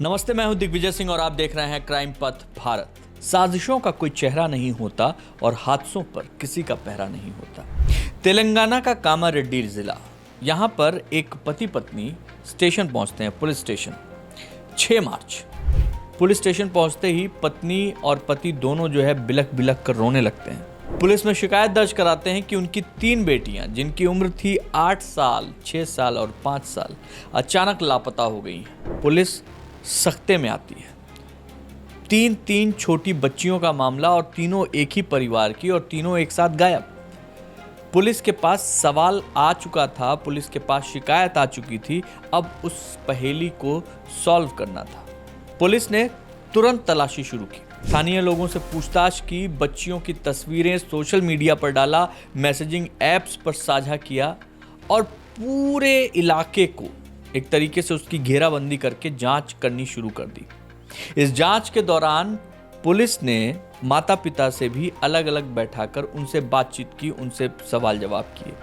नमस्ते, मैं हूं दिग्विजय सिंह और आप देख रहे हैं क्राइम पथ भारत। साजिशों का कोई चेहरा नहीं होता और हादसों पर किसी का पहरा नहीं होता। तेलंगाना का कामारेड्डी जिला, यहां पर एक पति पत्नी स्टेशन पहुंचते हैं, पुलिस स्टेशन। 6 मार्च पुलिस स्टेशन पहुंचते ही पत्नी और पति दोनों जो है बिलख बिलख कर रोने लगते हैं। पुलिस में शिकायत दर्ज कराते हैं कि उनकी 3 बेटियां, जिनकी उम्र थी 8 साल, 6 साल और 5 साल, अचानक लापता हो गई हैं। पुलिस सख्ते में आती है। 3 छोटी बच्चियों का मामला और तीनों एक ही परिवार की और तीनों एक साथ गायब। पुलिस के पास सवाल आ चुका था, पुलिस के पास शिकायत आ चुकी थी, अब उस पहेली को सॉल्व करना था। पुलिस ने तुरंत तलाशी शुरू की, स्थानीय लोगों से पूछताछ की, बच्चियों की तस्वीरें सोशल मीडिया पर डाला, मैसेजिंग ऐप्स पर साझा किया और पूरे इलाके को एक तरीके से उसकी घेराबंदी करके जांच करनी शुरू कर दी। इस जांच के दौरान पुलिस ने माता पिता से भी अलग अलग बैठाकर उनसे बातचीत की, उनसे सवाल जवाब किए।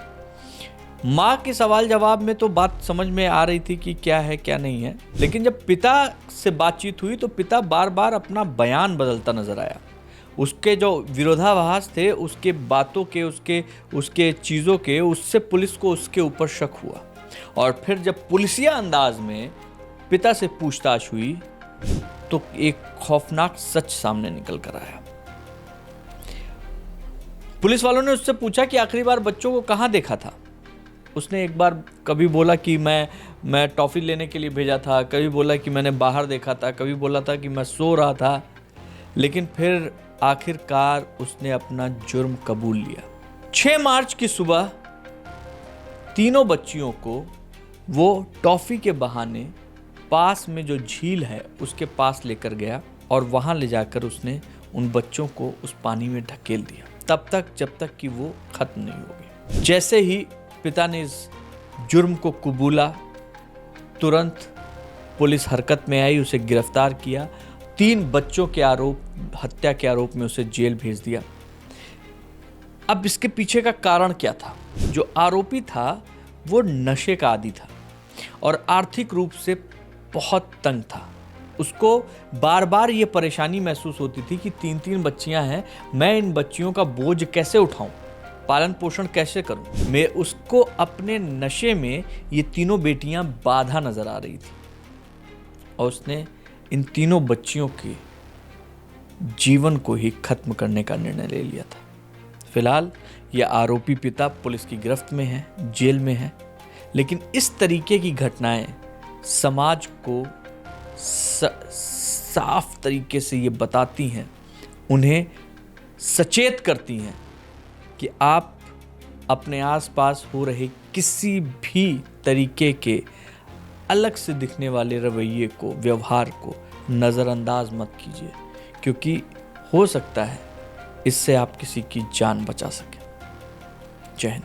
माँ के सवाल जवाब में तो बात समझ में आ रही थी कि क्या है क्या नहीं है, लेकिन जब पिता से बातचीत हुई तो पिता बार बार अपना बयान बदलता नजर आया। उसके जो विरोधाभास थे, उसके बातों के, उसके चीज़ों के, उससे पुलिस को उसके ऊपर शक हुआ। और फिर जब पुलिसिया अंदाज में पिता से पूछताछ हुई तो एक खौफनाक सच सामने निकल कर आया। पुलिस वालों ने उससे पूछा कि आखिरी बार बच्चों को कहां देखा था। उसने एक बार कभी बोला कि मैं टॉफी लेने के लिए भेजा था, कभी बोला कि मैंने बाहर देखा था, कभी बोला था कि मैं सो रहा था, लेकिन फिर आखिरकार उसने अपना जुर्म कबूल लिया। 6 मार्च की सुबह तीनों बच्चियों को वो टॉफी के बहाने पास में जो झील है उसके पास लेकर गया और वहां ले जाकर उसने उन बच्चों को उस पानी में ढकेल दिया, तब तक जब तक कि वो खत्म नहीं हो गई। जैसे ही पिता ने इस जुर्म को कबूला, तुरंत पुलिस हरकत में आई, उसे गिरफ्तार किया। 3 बच्चों के हत्या के आरोप में उसे जेल भेज दिया। अब इसके पीछे का कारण क्या था? जो आरोपी था वो नशे का आदी था और आर्थिक रूप से बहुत तंग था। उसको बार बार ये परेशानी महसूस होती थी कि 3 बच्चियां हैं, मैं इन बच्चियों का बोझ कैसे उठाऊं, पालन पोषण कैसे करूं। मैं उसको अपने नशे में ये तीनों बेटियां बाधा नजर आ रही थी और उसने इन तीनों बच्चियों के जीवन को ही खत्म करने का निर्णय ले लिया था। फिलहाल ये आरोपी पिता पुलिस की गिरफ्त में है, जेल में है, लेकिन इस तरीके की घटनाएं समाज को साफ तरीके से ये बताती हैं, उन्हें सचेत करती हैं कि आप अपने आसपास हो रहे किसी भी तरीके के अलग से दिखने वाले रवैये को, व्यवहार को नज़रअंदाज मत कीजिए, क्योंकि हो सकता है इससे आप किसी की जान बचा सकें। जय हिंद।